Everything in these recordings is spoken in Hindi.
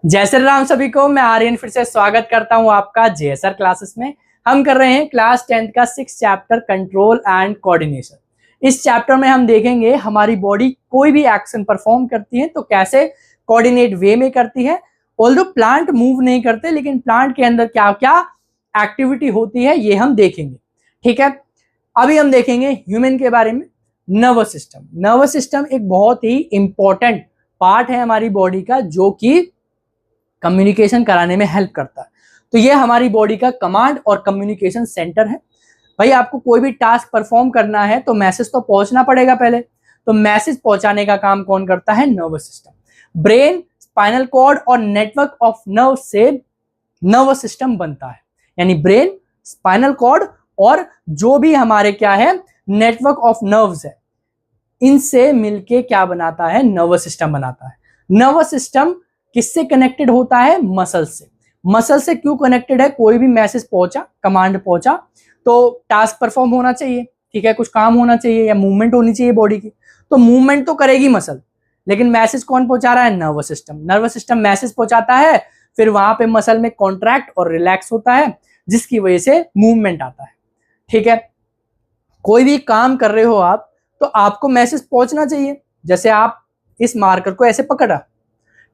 जय श्री राम सभी को। मैं आर्यन फिर से स्वागत करता हूं आपका जेएसआर क्लासेस में। हम कर रहे हैं क्लास 10th का 6th chapter control and coordination. इस चैप्टर में हम देखेंगे हमारी बॉडी कोई भी एक्शन परफॉर्म करती है तो कैसे कोऑर्डिनेट वे में करती है। ऑल्दो प्लांट मूव नहीं करते, लेकिन प्लांट के अंदर क्या क्या एक्टिविटी होती है ये हम देखेंगे। ठीक है, अभी हम देखेंगे ह्यूमन के बारे में। नर्वस सिस्टम, नर्वस सिस्टम एक बहुत ही इंपॉर्टेंट पार्ट है हमारी बॉडी का, जो कि कम्युनिकेशन कराने में हेल्प करता है। तो ये हमारी बॉडी का कमांड और कम्युनिकेशन सेंटर है। भाई आपको कोई भी टास्क परफॉर्म करना है तो मैसेज तो पहुंचना पड़ेगा पहले, तो मैसेज पहुंचाने का काम कौन करता है? Nervous system. Brain, spinal cord और नेटवर्क ऑफ नर्व से नर्वस सिस्टम बनता है। यानी ब्रेन, स्पाइनल कॉर्ड और जो भी हमारे क्या है नेटवर्क ऑफ नर्व्स है, इनसे मिलके क्या बनाता है? नर्वस सिस्टम बनाता है। नर्वस सिस्टम किससे कनेक्टेड होता है? मसल से। मसल से क्यों कनेक्टेड है? कोई भी मैसेज पहुंचा, कमांड पहुंचा तो टास्क परफॉर्म होना चाहिए, ठीक है, कुछ काम होना चाहिए या मूवमेंट होनी चाहिए बॉडी की, तो मूवमेंट तो करेगी मसल, लेकिन मैसेज कौन पहुंचा रहा है? Nervous system. Nervous system message पहुंचाता है, फिर वहां पे मसल में कॉन्ट्रैक्ट और रिलैक्स होता है, जिसकी वजह से मूवमेंट आता है। ठीक है, कोई भी काम कर रहे हो आप तो आपको मैसेज पहुंचना चाहिए। जैसे आप इस मार्कर को ऐसे पकड़ा,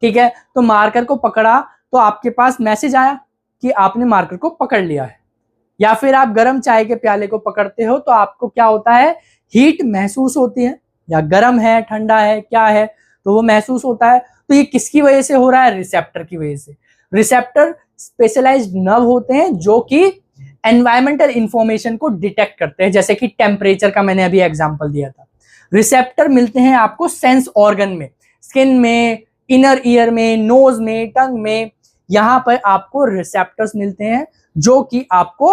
ठीक है, तो मार्कर को पकड़ा तो आपके पास मैसेज आया कि आपने मार्कर को पकड़ लिया है। या फिर आप गर्म चाय के प्याले को पकड़ते हो तो आपको क्या होता है? हीट महसूस होती है, या गर्म है, ठंडा है, क्या है, तो वो महसूस होता है। तो ये किसकी वजह से हो रहा है? रिसेप्टर की वजह से। रिसेप्टर स्पेशलाइज्ड नर्व होते हैं जो कि एनवायरमेंटल इंफॉर्मेशन को डिटेक्ट करते हैं, जैसे कि टेम्परेचर का मैंने अभी एग्जांपल दिया था। रिसेप्टर मिलते हैं आपको सेंस ऑर्गन में, स्किन में, इनर ईयर में, नोज में, टंग में, यहां पर आपको रिसेप्टर्स मिलते हैं जो कि आपको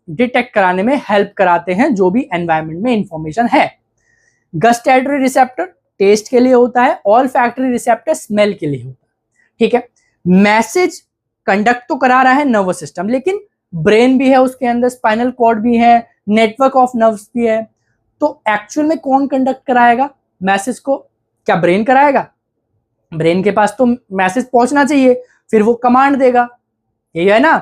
डिटेक्ट कराने में हेल्प कराते हैं जो भी एनवायरनमेंट में इंफॉर्मेशन है। गस्टैटरी रिसेप्टर टेस्ट के लिए होता है, ऑल्फैक्टरी रिसेप्टर स्मेल के लिए होता है। ठीक है, मैसेज कंडक्ट तो करा रहा है नर्वस सिस्टम, लेकिन ब्रेन भी है उसके अंदर, स्पाइनल कॉर्ड भी है, नेटवर्क ऑफ नर्व्स भी है। तो एक्चुअल में कौन कंडक्ट कराएगा मैसेज को? क्या ब्रेन कराएगा? ब्रेन के पास तो मैसेज पहुंचना चाहिए, फिर वो कमांड देगा, यही है ना।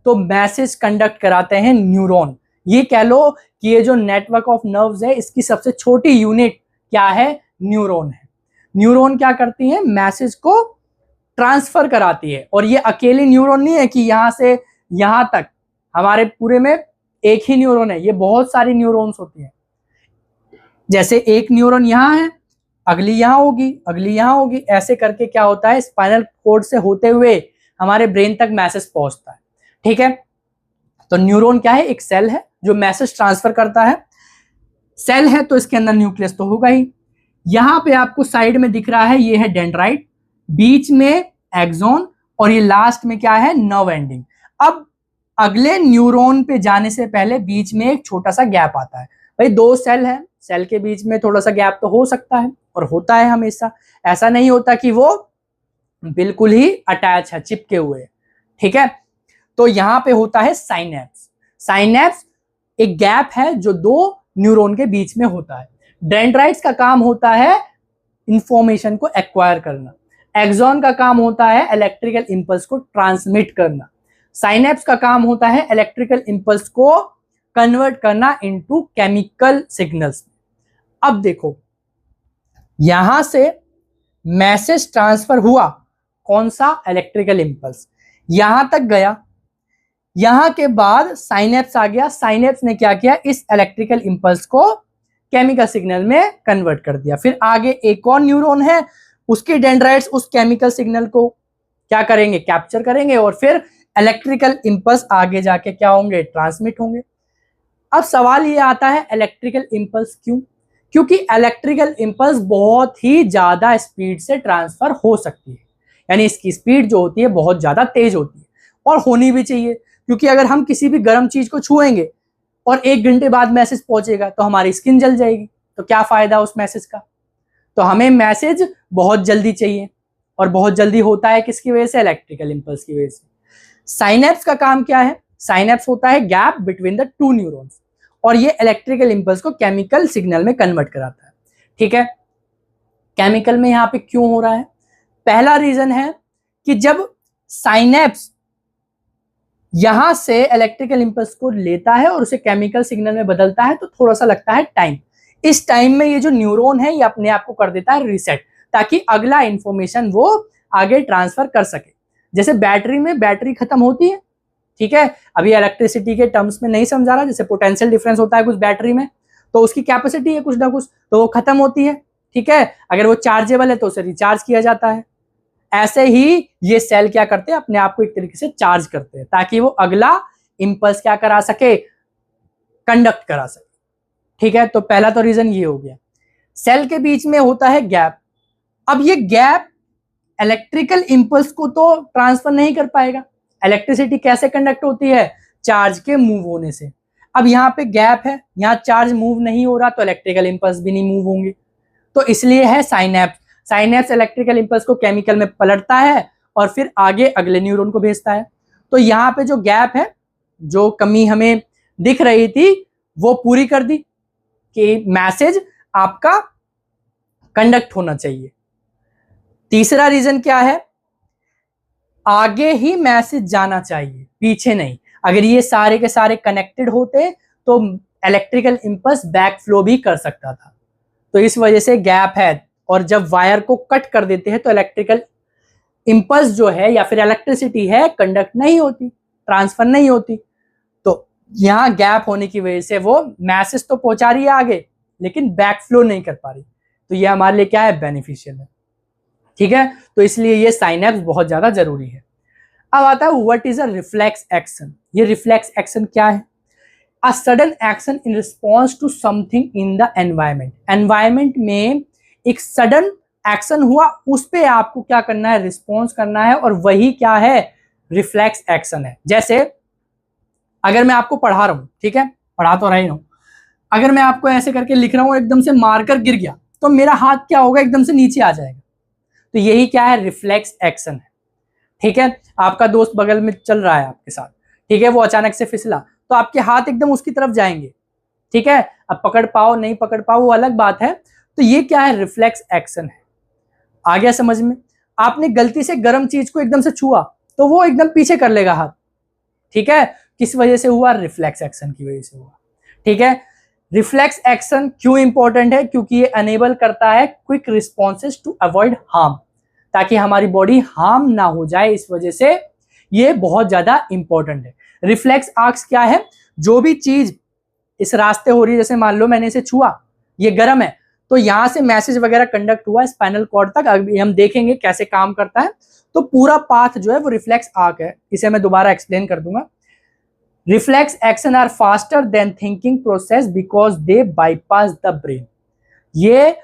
तो मैसेज कंडक्ट कराते हैं न्यूरॉन। ये कह लो कि ये जो नेटवर्क ऑफ नर्व्स है इसकी सबसे छोटी यूनिट क्या है? न्यूरॉन है। न्यूरॉन क्या करती है? मैसेज को ट्रांसफर कराती है। और ये अकेली न्यूरॉन नहीं है कि यहां से यहां तक, हमारे पूरे में एक ही न्यूरॉन है, ये बहुत सारी न्यूरॉन्स होती है। जैसे एक न्यूरॉन यहां है, अगली यहां होगी, अगली यहां होगी, ऐसे करके क्या होता है? स्पाइनल कोड से होते हुए हमारे ब्रेन तक मैसेज पहुंचता है। ठीक है, तो न्यूरॉन क्या है? एक सेल है जो मैसेज ट्रांसफर करता है। सेल है तो इसके अंदर न्यूक्लियस तो होगा ही। यहां पे आपको साइड में दिख रहा है, ये है डेंड्राइट, बीच में एक्सॉन, और ये लास्ट में क्या है? Nerve ending. अब अगले न्यूरॉन पे जाने से पहले बीच में एक छोटा सा गैप आता है। भाई दो सेल है, सेल के बीच में थोड़ा सा गैप तो हो सकता है, और होता है हमेशा। ऐसा नहीं होता कि वो बिल्कुल ही अटैच है, चिपके हुए। ठीक है, तो यहां पे होता है साइनेप्स। साइनेप्स एक गैप है जो दो न्यूरॉन के बीच में होता है। डेंड्राइट्स का काम होता है इंफॉर्मेशन को एक्वायर करना, एक्सॉन का काम होता है इलेक्ट्रिकल इंपल्स को ट्रांसमिट करना, साइनेप्स का काम होता है इलेक्ट्रिकल इंपल्स को कन्वर्ट करना इनटू केमिकल सिग्नल्स। अब देखो, यहां से मैसेज ट्रांसफर हुआ, कौन सा? इलेक्ट्रिकल इंपल्स यहां तक गया, यहां के बाद साइनेप्स आ गया। साइनेप्स ने क्या किया? इस इलेक्ट्रिकल इंपल्स को केमिकल सिग्नल में कन्वर्ट कर दिया। फिर आगे एक और न्यूरॉन है, उसके डेंड्राइट्स उस केमिकल सिग्नल को क्या करेंगे? कैप्चर करेंगे, और फिर इलेक्ट्रिकल इंपल्स आगे जाके क्या होंगे? ट्रांसमिट होंगे। अब सवाल ये आता है इलेक्ट्रिकल इंपल्स क्यों? क्योंकि इलेक्ट्रिकल इंपल्स बहुत ही ज्यादा स्पीड से ट्रांसफर हो सकती है, यानी इसकी स्पीड जो होती है बहुत ज्यादा तेज होती है, और होनी भी चाहिए। क्योंकि अगर हम किसी भी गर्म चीज को छुएंगे और 1 घंटे बाद मैसेज पहुंचेगा तो हमारी स्किन जल जाएगी, तो क्या फायदा उस मैसेज का? तो हमें मैसेज बहुत जल्दी चाहिए, और बहुत जल्दी होता है किसकी वजह से? इलेक्ट्रिकल इंपल्स की वजह से। साइनेप्स का काम क्या है? साइनेप्स होता है gap between the two neurons, और ये इलेक्ट्रिकल इंपल्स को केमिकल सिग्नल में कन्वर्ट कराता है। ठीक है, केमिकल में यहां पे क्यों हो रहा है? पहला रीजन है कि जब साइनेप्स यहां से इलेक्ट्रिकल इंपल्स को लेता है और उसे केमिकल सिग्नल में बदलता है, तो थोड़ा सा लगता है टाइम। इस टाइम में ये जो न्यूरॉन है ये अपने आप को कर देता है रीसेट, ताकि अगला इंफॉर्मेशन वो आगे ट्रांसफर कर सके। जैसे बैटरी में बैटरी खत्म होती है, ठीक है, अभी इलेक्ट्रिसिटी के टर्म्स में नहीं समझा रहा, जैसे पोटेंशियल डिफरेंस होता है कुछ बैटरी में, तो उसकी कैपेसिटी है कुछ ना कुछ, तो वो खत्म होती है, ठीक है। अगर वो चार्जेबल है तो उसे रिचार्ज किया जाता है। ऐसे ही ये सेल क्या करते हैं, अपने आप को एक तरीके से चार्ज करते हैं, ताकि वो अगला इंपल्स क्या करा सके, कंडक्ट करा सके, ठीक है। तो पहला तो रीजन ये हो गया। सेल के बीच में होता है गैप। अब ये गैप इलेक्ट्रिकल इंपल्स को तो ट्रांसफर नहीं कर पाएगा। इलेक्ट्रिसिटी कैसे कंडक्ट होती है, चार्ज के मूव होने से। अब यहाँ पे गैप है, यहाँ चार्ज मूव नहीं हो रहा, तो इलेक्ट्रिकल इंपल्स भी नहीं मूव होंगे, तो इसलिए है साइनेप्स। साइनेप्स इलेक्ट्रिकल इंपल्स को केमिकल में पलटता है और फिर आगे अगले न्यूरॉन को भेजता है। तो यहाँ पे जो गैप है, जो कमी हमें दिख रही थी, वो पूरी कर दी कि मैसेज आपका कंडक्ट होना चाहिए। तीसरा रीजन क्या है, आगे ही मैसेज जाना चाहिए, पीछे नहीं। अगर ये सारे के सारे कनेक्टेड होते तो इलेक्ट्रिकल इंपल्स बैक फ्लो भी कर सकता था, तो इस वजह से गैप है। और जब वायर को कट कर देते हैं तो इलेक्ट्रिकल इंपल्स जो है या फिर इलेक्ट्रिसिटी है कंडक्ट नहीं होती, ट्रांसफर नहीं होती। तो यहां गैप होने की वजह से वो मैसेज तो पहुंचा रही है आगे, लेकिन बैक फ्लो नहीं कर पा रही, तो ये हमारे लिए क्या है, बेनिफिशियल है, ठीक है। तो इसलिए ये साइनेप्स बहुत ज्यादा जरूरी है। अब आता है what is a reflex action. ये रिफ्लेक्स एक्शन क्या है, a sudden action in response to something in the environment. Environment में एक सडन एक्शन हुआ, उस पे आपको क्या करना है, रिस्पॉन्स करना है, और वही क्या है, रिफ्लेक्स एक्शन है। जैसे अगर मैं आपको पढ़ा रहा हूं, ठीक है, पढ़ा तो रही हूं, अगर मैं आपको ऐसे करके लिख रहा हूं, एकदम से मारकर गिर गया, तो मेरा हाथ क्या होगा, एकदम से नीचे आ जाएगा, तो यही क्या है, रिफ्लेक्स एक्शन है, ठीक है। आपका दोस्त बगल में चल रहा है आपके साथ, ठीक है, वो अचानक से फिसला, तो आपके हाथ एकदम उसकी तरफ जाएंगे, ठीक है। अब पकड़ पाओ नहीं पकड़ पाओ वो अलग बात है, तो ये क्या है, रिफ्लेक्स एक्शन है। आ गया समझ में। आपने गलती से गर्म चीज को एकदम से छुआ, तो वो एकदम पीछे कर लेगा हाथ, ठीक है, किस वजह से हुआ, रिफ्लेक्स एक्शन की वजह से हुआ, ठीक है। रिफ्लेक्स एक्शन क्यों इंपॉर्टेंट है, क्योंकि ये अनेबल करता है quick responses to avoid harm, ताकि हमारी बॉडी हार्म ना हो जाए, इस वजह से ये बहुत ज्यादा इंपॉर्टेंट है। रिफ्लेक्स एक्शन क्या है, जो भी चीज इस रास्ते हो रही है, जैसे मान लो मैंने इसे छुआ, ये गर्म है, तो यहां से मैसेज वगैरह कंडक्ट हुआ स्पाइनल कॉर्ड तक, अभी हम देखेंगे कैसे काम करता है। तो पूरा पाथ जो है वो रिफ्लेक्स आर्क है, इसे मैं दोबारा एक्सप्लेन कर दूंगा। Reflex action are faster than thinking process because they bypass the brain. ये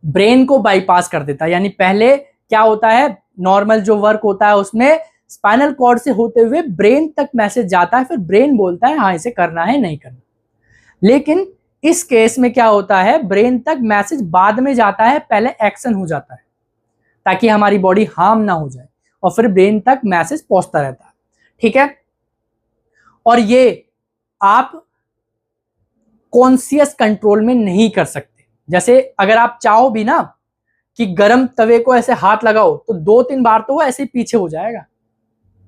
ब्रेन को बाईपास कर देता है, यानी पहले क्या होता है, नॉर्मल जो वर्क होता है उसमें स्पाइनल कॉर्ड से होते हुए ब्रेन तक मैसेज जाता है, फिर ब्रेन बोलता है हाँ इसे करना है नहीं करना। लेकिन इस केस में क्या होता है, ब्रेन तक मैसेज बाद में जाता है, पहले एक्शन हो जाता है, ताकि हमारी बॉडी हार्म ना हो जाए, और फिर ब्रेन तक मैसेज पहुंचता रहता है, ठीक है। और ये आप कॉन्शियस कंट्रोल में नहीं कर सकते। जैसे अगर आप चाहो भी ना कि गरम तवे को ऐसे हाथ लगाओ, तो 2-3 बार तो वो ऐसे पीछे हो जाएगा,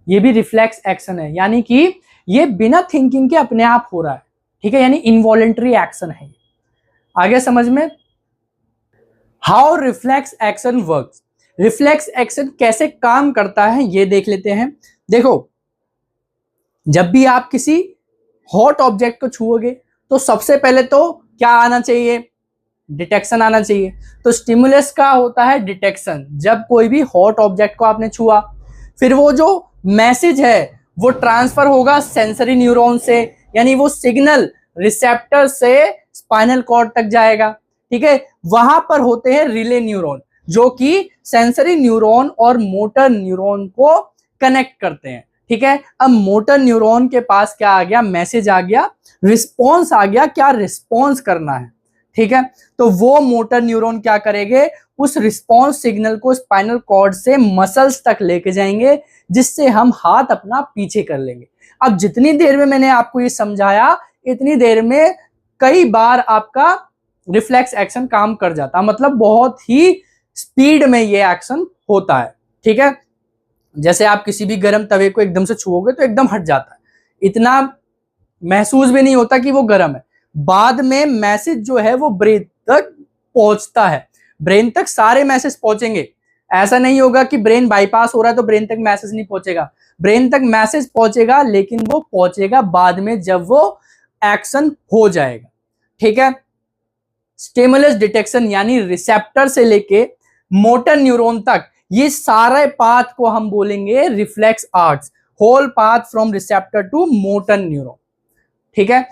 ये भी रिफ्लेक्स एक्शन है, यानी कि ये बिना थिंकिंग के अपने आप हो रहा है, ठीक है, यानी इनवॉलेंट्री एक्शन है। आगे समझ में। How reflex action works. Reflex action कैसे काम करता है ये देख लेते हैं। देखो, जब भी आप किसी हॉट ऑब्जेक्ट को छुओगे तो सबसे पहले तो क्या आना चाहिए, डिटेक्शन आना चाहिए। तो स्टिमुलस का होता है डिटेक्शन, जब कोई भी हॉट ऑब्जेक्ट को आपने छुआ, फिर वो जो मैसेज है वो ट्रांसफर होगा सेंसरी न्यूरॉन से, यानी वो सिग्नल रिसेप्टर से स्पाइनल कॉर्ड तक जाएगा, ठीक है। वहां पर होते हैं रिले न्यूरॉन, जो कि सेंसरी न्यूरॉन और मोटर न्यूरॉन को कनेक्ट करते हैं, ठीक है। अब मोटर न्यूरॉन के पास क्या आ गया, मैसेज आ गया, रिस्पॉन्स आ गया, क्या रिस्पॉन्स करना है, ठीक है। तो वो मोटर न्यूरॉन क्या करेंगे, उस रिस्पॉन्स सिग्नल को स्पाइनल कॉर्ड से मसल्स तक लेके जाएंगे, जिससे हम हाथ अपना पीछे कर लेंगे। अब जितनी देर में मैंने आपको ये समझाया, इतनी देर में कई बार आपका रिफ्लेक्स एक्शन काम कर जाता, मतलब बहुत ही स्पीड में ये एक्शन होता है, ठीक है। जैसे आप किसी भी गर्म तवे को एकदम से छुओगे तो एकदम हट जाता है, इतना महसूस भी नहीं होता कि वो गर्म है। बाद में मैसेज जो है वो ब्रेन तक पहुंचता है, ब्रेन तक सारे मैसेज पहुंचेंगे। ऐसा नहीं होगा कि ब्रेन बाईपास हो रहा है तो ब्रेन तक मैसेज नहीं पहुंचेगा, ब्रेन तक मैसेज पहुंचेगा, लेकिन वो पहुंचेगा बाद में जब वो एक्शन हो जाएगा। ठीक है, स्टिमुलस डिटेक्शन यानी रिसेप्टर से लेके मोटर न्यूरॉन तक, ये सारे पाथ को हम बोलेंगे reflex arcs, whole path from receptor to motor neuron. ठीक है,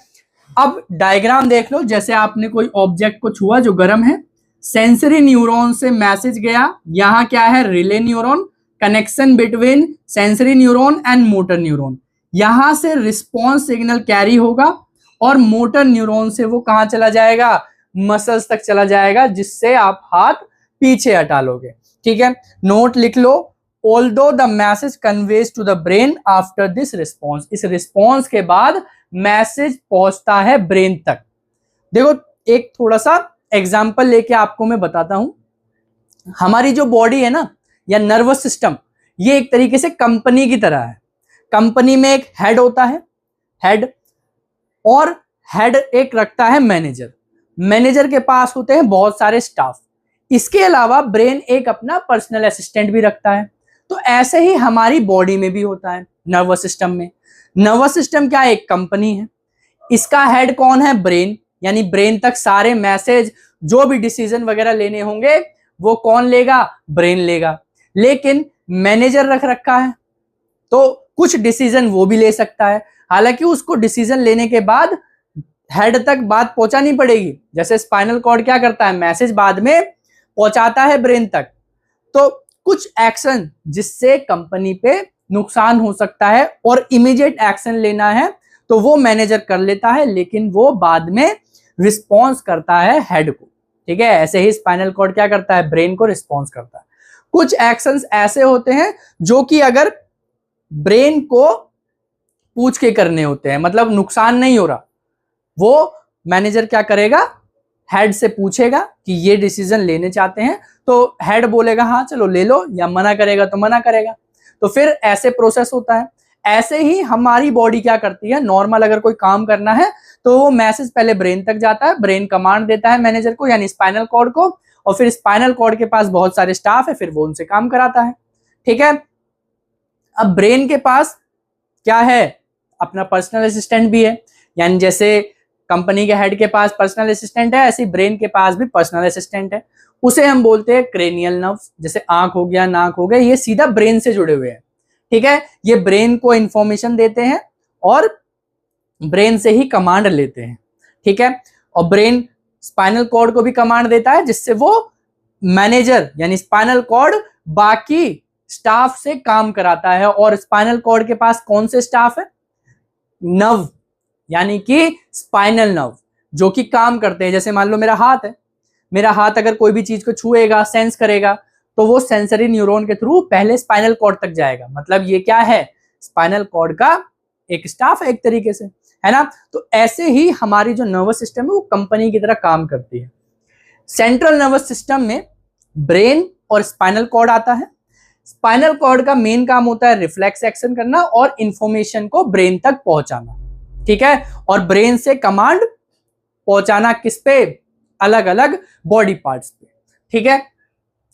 अब डायग्राम देख लो, जैसे आपने कोई ऑब्जेक्ट को छुआ जो गर्म है, सेंसरी न्यूरॉन से मैसेज गया, यहां क्या है, relay neuron, connection between sensory neuron and motor neuron, यहां से रिस्पॉन्स सिग्नल कैरी होगा और मोटर न्यूरॉन से वो कहां चला जाएगा, मसल्स तक चला जाएगा, जिससे आप हाथ पीछे हटा लोगे। ठीक है, नोट लिख लो, although the message conveys to the brain after this response, इस रिस्पॉन्स के बाद मैसेज पहुंचता है ब्रेन तक। देखो एक थोड़ा सा एग्जांपल लेके आपको मैं बताता हूं, हमारी जो बॉडी है ना या नर्वस सिस्टम, ये एक तरीके से कंपनी की तरह है। कंपनी में एक हेड होता है, हेड, और हेड एक रखता है मैनेजर, मैनेजर के पास होते हैं बहुत सारे स्टाफ, इसके अलावा ब्रेन एक अपना पर्सनल असिस्टेंट भी रखता है। तो ऐसे ही हमारी बॉडी में भी होता है, नर्वस सिस्टम में। नर्वस सिस्टम क्या है, एक कंपनी है, इसका हेड कौन है, ब्रेन, यानी ब्रेन तक सारे मैसेज, जो भी डिसीजन वगैरह लेने होंगे वो कौन लेगा, ब्रेन लेगा। लेकिन मैनेजर रख रखा है तो कुछ डिसीजन वो भी ले सकता है, हालांकि उसको डिसीजन लेने के बाद हेड तक बात पहुंचानी पड़ेगी। जैसे स्पाइनल कॉर्ड क्या करता है, मैसेज बाद में पहुंचाता है ब्रेन तक। तो कुछ एक्शन जिससे कंपनी पे नुकसान हो सकता है और इमीडिएट एक्शन लेना है तो वो मैनेजर कर लेता है, लेकिन वो बाद में रिस्पॉन्स करता है हेड को। ठीक है, ऐसे ही स्पाइनल कॉर्ड क्या करता है, ब्रेन को रिस्पॉन्स करता है। कुछ एक्शंस ऐसे होते हैं जो कि अगर ब्रेन को पूछ के करने होते हैं, मतलब नुकसान नहीं हो रहा, वो मैनेजर क्या करेगा, हेड से पूछेगा कि ये डिसीजन लेने चाहते हैं, तो हेड बोलेगा हाँ चलो ले लो, या मना करेगा तो मना करेगा। तो फिर ऐसे प्रोसेस होता है। ऐसे ही हमारी बॉडी क्या करती है, नॉर्मल अगर कोई काम करना है तो वो मैसेज पहले ब्रेन तक जाता है, ब्रेन कमांड देता है मैनेजर को यानी स्पाइनल कॉर्ड को, और फिर स्पाइनल कॉर्ड के पास बहुत सारे स्टाफ है, फिर वो उनसे काम कराता है। ठीक है, अब ब्रेन के पास क्या है, अपना पर्सनल असिस्टेंट भी है, यानी जैसे कंपनी के हेड के पास पर्सनल असिस्टेंट है, ऐसे ब्रेन के पास भी पर्सनल असिस्टेंट है, उसे हम बोलते हैं क्रेनियल नर्व्स। जैसे आंख हो गया, नाक हो गया, ये सीधा ब्रेन से जुड़े हुए हैं। ठीक है, ये ब्रेन को इंफॉर्मेशन देते हैं और ब्रेन से ही कमांड लेते हैं। ठीक है, और ब्रेन स्पाइनल कॉर्ड को भी कमांड देता है, जिससे वो मैनेजर यानी स्पाइनल कॉर्ड बाकी स्टाफ से काम कराता है। और स्पाइनल कॉर्ड के पास कौन से स्टाफ है, नर्व यानी कि स्पाइनल नर्व, जो कि काम करते हैं। जैसे मान लो मेरा हाथ है, मेरा हाथ अगर कोई भी चीज को छुएगा, सेंस करेगा, तो वो सेंसरी न्यूरॉन के थ्रू पहले स्पाइनल कॉर्ड तक जाएगा। मतलब ये क्या है, स्पाइनल कॉर्ड का एक स्टाफ है एक तरीके से, है ना। तो ऐसे ही हमारी जो नर्वस सिस्टम है वो कंपनी की तरह काम करती है। सेंट्रल नर्वस सिस्टम में ब्रेन और स्पाइनल कॉर्ड आता है। स्पाइनल कॉर्ड का मेन काम होता है रिफ्लेक्स एक्शन करना और इंफॉर्मेशन को ब्रेन तक पहुंचाना। ठीक है, और ब्रेन से कमांड पहुंचाना किस पे, अलग अलग बॉडी पार्ट्स पे। ठीक है,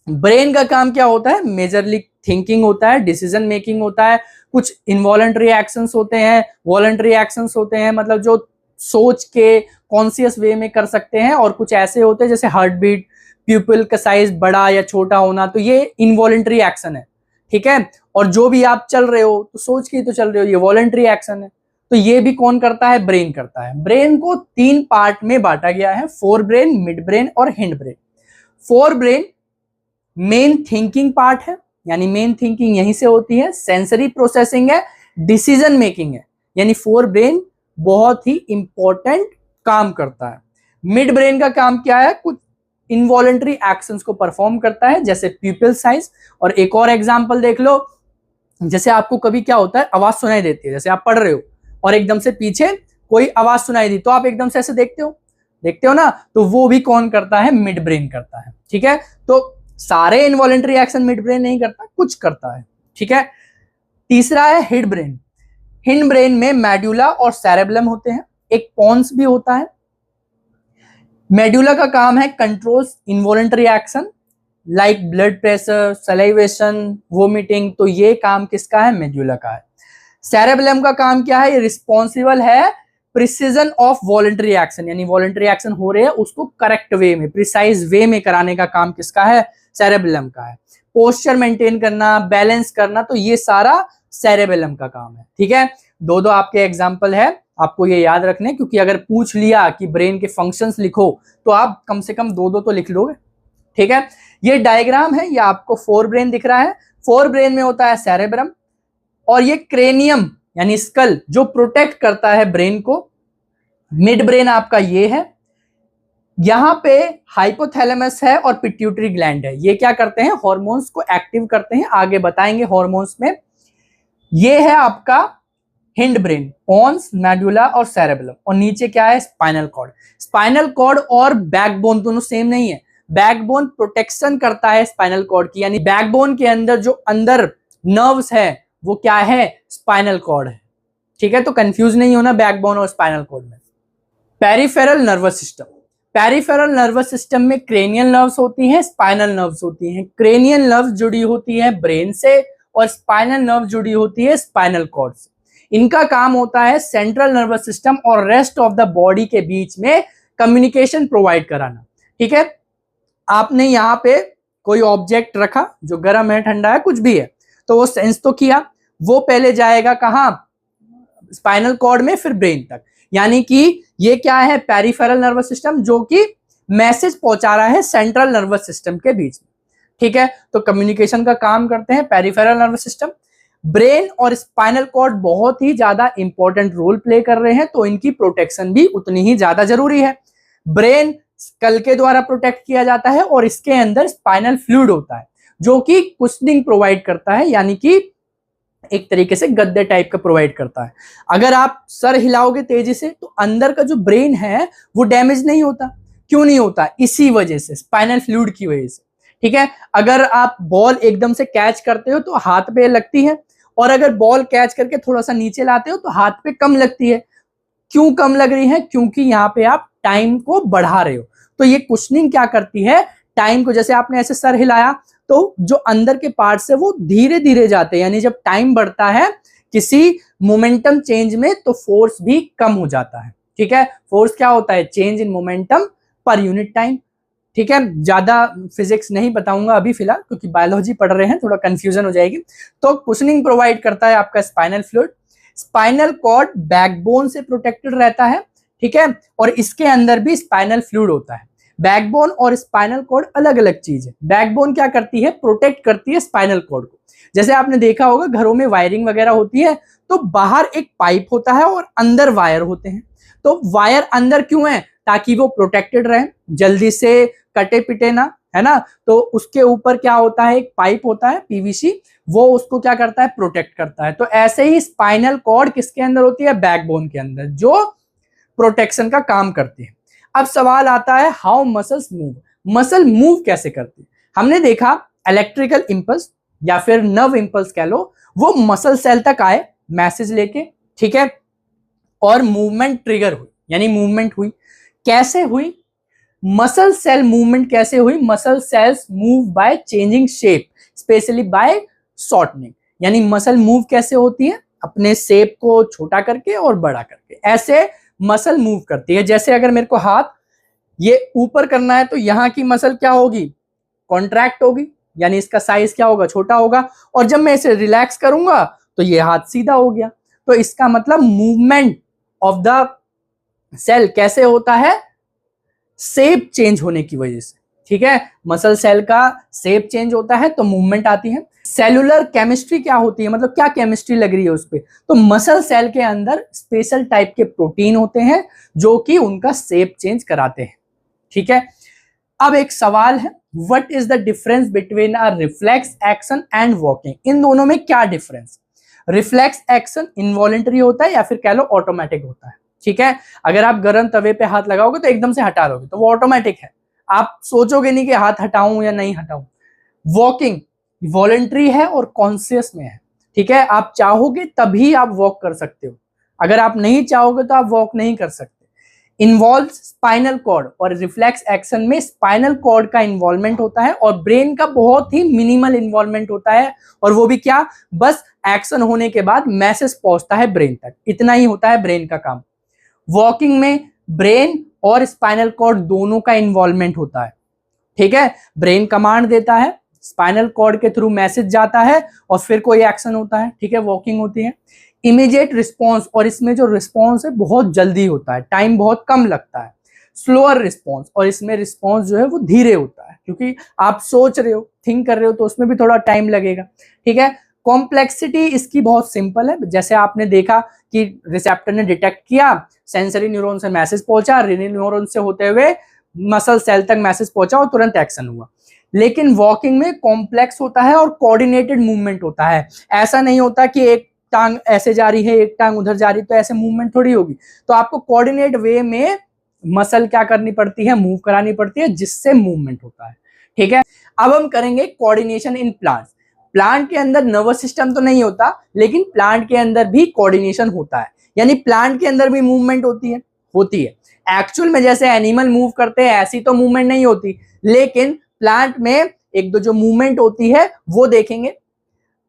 ब्रेन का काम क्या होता है, मेजरली थिंकिंग होता है, डिसीजन मेकिंग होता है, कुछ इनवॉलंटरी एक्शंस होते हैं, वॉलंटरी एक्शंस होते हैं, मतलब जो सोच के कॉन्शियस वे में कर सकते हैं, और कुछ ऐसे होते हैं जैसे हार्ट बीट, प्यूपिल का साइज बड़ा या छोटा होना, तो ये इनवॉलंटरी एक्शन है। ठीक है, और जो भी आप चल रहे हो तो सोच के ही तो चल रहे हो, ये वॉलंटरी एक्शन है। तो ये भी कौन करता है, ब्रेन करता है। ब्रेन को 3 पार्ट में बांटा गया है, फोर ब्रेन, मिड ब्रेन और hind brain. Fore brain main thinking part है, यानी मेन थिंकिंग यहीं से होती है, सेंसरी प्रोसेसिंग है, डिसीजन मेकिंग है, यानी फोर ब्रेन बहुत ही इंपॉर्टेंट काम करता है। मिड ब्रेन का काम क्या है, कुछ इनवॉलंटरी एक्शंस को परफॉर्म करता है, जैसे प्यूपिल साइज। और एक और एग्जांपल देख लो, जैसे आपको कभी क्या होता है, आवाज सुनाई देती है, जैसे आप पढ़ रहे हो और एकदम से पीछे कोई आवाज सुनाई दी, तो आप एकदम से ऐसे देखते हो ना, तो वो भी कौन करता है, मिड ब्रेन करता है। ठीक है, तो सारे इनवॉलंटरी एक्शन मिड ब्रेन नहीं करता, कुछ करता है। ठीक है। तीसरा है हिंड ब्रेन। हिंड ब्रेन में मेडुला और सेरेबेलम होते हैं, एक पोन्स भी होता है। मेडुला का काम है controls involuntary action like blood pressure, salivation, vomiting, तो ये काम किसका है? मेडुला का है। सेरेबेलम का काम क्या है? ये रिस्पॉन्सिबल है प्रिसीजन ऑफ वॉलंटरी एक्शन, यानी वॉलंटरी एक्शन हो रहे हैं उसको करेक्ट वे में, प्रिसाइज वे में कराने का काम किसका है? सेरेबेलम का है। पोस्चर मेंटेन करना, बैलेंस करना, तो ये सारा सेरेबेलम का काम है। ठीक है, दो दो आपके एग्जाम्पल है, आपको ये याद रखने, क्योंकि अगर पूछ लिया कि ब्रेन के फंक्शंस लिखो तो आप कम से कम दो दो तो लिख लोगे। ठीक है, ये डायग्राम है, ये आपको फोर ब्रेन दिख रहा है। फोर ब्रेन में होता है सेरेब्रम, और ये क्रेनियम यानी स्कल जो प्रोटेक्ट करता है ब्रेन को। मिड ब्रेन आपका ये है, यहां पे हाइपोथैलेमस है और पिट्यूटरी ग्लैंड है, ये क्या करते हैं? हॉर्मोन्स को एक्टिव करते हैं, आगे बताएंगे हॉर्मोन्स में। ये है आपका हिंड ब्रेन, पोन्स, मेडुला और सेरेबेलम, और नीचे क्या है? Spinal cord. स्पाइनल कॉर्ड और बैकबोन दोनों सेम नहीं है, बैकबोन प्रोटेक्शन करता है स्पाइनल कॉर्ड की, यानी बैकबोन के अंदर जो अंदर नर्व्स है वो क्या है? स्पाइनल कॉर्ड है। ठीक है, तो कंफ्यूज नहीं होना बैकबोन और स्पाइनल कॉर्ड में। Peripheral nervous system. Peripheral nervous system में क्रेनियल नर्व्स होती हैं, स्पाइनल नर्व्स होती हैं। क्रेनियल नर्व्स जुड़ी होती है ब्रेन से और स्पाइनल नर्व जुड़ी होती है स्पाइनल कॉर्ड से। इनका काम होता है सेंट्रल नर्वस सिस्टम और रेस्ट ऑफ द बॉडी के बीच में कम्युनिकेशन प्रोवाइड कराना। ठीक है, आपने यहाँ पे कोई ऑब्जेक्ट रखा जो गर्म है, ठंडा है, कुछ भी है, तो वो सेंस तो किया, वो पहले जाएगा कहाँ? स्पाइनल कॉर्ड में, फिर ब्रेन तक। यानी कि ये क्या है? पेरिफेरल नर्वस सिस्टम जो कि मैसेज पहुंचा रहा है सेंट्रल नर्वस सिस्टम के बीच में। ठीक है, तो कम्युनिकेशन का काम करते हैं पेरिफेरल नर्वस सिस्टम। ब्रेन और स्पाइनल कॉर्ड बहुत ही ज्यादा इंपॉर्टेंट रोल प्ले कर रहे हैं, तो इनकी प्रोटेक्शन भी उतनी ही ज्यादा जरूरी है। ब्रेन स्कल के द्वारा प्रोटेक्ट किया जाता है और इसके अंदर स्पाइनल फ्लूइड होता है जो कि कुशनिंग प्रोवाइड करता है, यानी कि एक तरीके से गद्दे टाइप का प्रोवाइड करता है। अगर आप सर हिलाओगे तेजी से तो अंदर का जो ब्रेन है वो डैमेज नहीं होता। क्यों नहीं होता? इसी वजह से, स्पाइनल फ्लूइड की वजह से। ठीक है, अगर आप बॉल एकदम से कैच करते हो तो हाथ पे लगती है, और अगर बॉल कैच करके थोड़ा सा नीचे लाते हो तो हाथ पे कम लगती है। क्यों कम लग रही है? क्योंकि यहाँ पे आप टाइम को बढ़ा रहे हो। तो ये कुशनिंग क्या करती है? टाइम को, जैसे आपने ऐसे सर हिलाया तो जो अंदर के पार्ट्स है वो धीरे धीरे जाते हैं, यानी जब टाइम बढ़ता है किसी मोमेंटम चेंज में तो फोर्स भी कम हो जाता है। ठीक है, फोर्स क्या होता है? Change in momentum per unit time. ठीक है, ज्यादा फिजिक्स नहीं बताऊंगा अभी फिलहाल, क्योंकि बायोलॉजी पढ़ रहे हैं, थोड़ा कंफ्यूजन हो जाएगी। तो कुशनिंग प्रोवाइड करता है आपका spinal fluid. Spinal cord backbone से प्रोटेक्टेड रहता है। ठीक है, और इसके अंदर भी स्पाइनल फ्लूइड होता है। बैकबोन और स्पाइनल कॉर्ड अलग अलग चीज है। बैकबोन क्या करती है? प्रोटेक्ट करती है स्पाइनल कॉर्ड को। जैसे आपने देखा होगा घरों में वायरिंग वगैरह होती है तो बाहर एक पाइप होता है और अंदर वायर होते हैं। तो वायर अंदर क्यों है? ताकि वो प्रोटेक्टेड रहे, जल्दी से कटे पिटे ना, है ना। तो उसके ऊपर क्या होता है? एक पाइप होता है पीवीसी, वो उसको क्या करता है? प्रोटेक्ट करता है। तो ऐसे ही स्पाइनल कॉर्ड किसके अंदर होती है? बैकबोन के अंदर, जो प्रोटेक्शन का काम करती है। अब सवाल आता है how muscles move. Muscle move कैसे करती है? हमने देखा इलेक्ट्रिकल इंपल्स या फिर नर्व इंपल्स कह लो, वो मसल सेल तक आए मैसेज लेके। ठीक है, और मूवमेंट ट्रिगर हुई, यानी मूवमेंट हुई। कैसे हुई? मसल सेल मूवमेंट कैसे हुई? Muscle cells move by changing shape, specially by shortening. यानी मसल मूव कैसे होती है? अपने शेप को छोटा करके और बड़ा करके, ऐसे मसल मूव करती है। जैसे अगर मेरे को हाथ ये ऊपर करना है तो यहाँ की मसल क्या होगी? कॉन्ट्रैक्ट होगी, यानी इसका साइज क्या होगा? छोटा होगा। और जब मैं इसे रिलैक्स करूंगा तो ये हाथ सीधा हो गया। तो इसका मतलब मूवमेंट ऑफ द सेल कैसे होता है? शेप चेंज होने की वजह से। ठीक है, मसल सेल का शेप चेंज होता है तो मूवमेंट आती है। सेलुलर केमिस्ट्री क्या होती है? मतलब क्या केमिस्ट्री लग रही है उस पे? तो मसल सेल के अंदर स्पेशल टाइप के प्रोटीन होते हैं जो कि उनका शेप चेंज कराते हैं। ठीक है, अब एक सवाल है, what is the difference between a reflex action and walking? इन दोनों में क्या डिफरेंस? रिफ्लेक्स एक्शन इनवॉलेंटरी होता है या फिर कह लो ऑटोमेटिक होता है। ठीक है, अगर आप गर्म तवे पे हाथ लगाओगे तो एकदम से हटा लोगे, तो वो ऑटोमेटिक है, आप सोचोगे नहीं कि हाथ हटाऊं या नहीं हटाऊं। वॉकिंग वॉलंटरी है और कॉन्शियस में है। ठीक है, आप चाहोगे तभी आप वॉक कर सकते हो, अगर आप नहीं चाहोगे तो आप वॉक नहीं कर सकते। इन्वॉल्व स्पाइनल कॉर्ड और रिफ्लेक्स एक्शन में स्पाइनल कॉर्ड का इन्वॉल्वमेंट होता है और ब्रेन का बहुत ही मिनिमल इन्वॉल्वमेंट होता है, और वो भी क्या, बस एक्शन होने के बाद मैसेज पहुंचता है ब्रेन तक, इतना ही होता है ब्रेन का काम। वॉकिंग में ब्रेन और स्पाइनल कॉर्ड दोनों का इन्वॉल्वमेंट होता है। ठीक है, ब्रेन कमांड देता है, स्पाइनल कॉर्ड के थ्रू मैसेज जाता है और फिर कोई एक्शन होता है। ठीक है, वॉकिंग होती है। इमीडिएट रिस्पॉन्स, और इसमें जो रिस्पॉन्स है बहुत जल्दी होता है, टाइम बहुत कम लगता है। स्लोअर रिस्पॉन्स, और इसमें रिस्पॉन्स जो है वो धीरे होता है, क्योंकि आप सोच रहे हो, थिंक कर रहे हो, तो उसमें भी थोड़ा टाइम लगेगा। ठीक है, कॉम्प्लेक्सिटी इसकी बहुत सिंपल है, जैसे आपने देखा कि रिसेप्टर ने डिटेक्ट किया, सेंसरी न्यूरॉन से मैसेज पहुंचा, रेनियल न्यूरॉन से होते हुए मसल सेल तक मैसेज पहुंचा और तुरंत एक्शन हुआ। लेकिन वॉकिंग में कॉम्प्लेक्स होता है और कोऑर्डिनेटेड मूवमेंट होता है। ऐसा नहीं होता कि एक टांग ऐसे जा रही है, एक टांग उधर जा रही है, तो ऐसे मूवमेंट थोड़ी होगी। तो आपको कोऑर्डिनेट वे में मसल क्या करनी पड़ती है, मूव करानी पड़ती है, जिससे मूवमेंट होता है। ठीक है, अब हम करेंगे कोऑर्डिनेशन इन प्लांट्स। प्लांट के अंदर नर्वस सिस्टम तो नहीं होता, लेकिन प्लांट के अंदर भी कोऑर्डिनेशन होता है, यानी प्लांट के अंदर भी मूवमेंट होती है। एक्चुअल में जैसे एनिमल मूव करते हैं ऐसी तो मूवमेंट नहीं होती, लेकिन प्लांट में एक दो जो मूवमेंट होती है वो देखेंगे।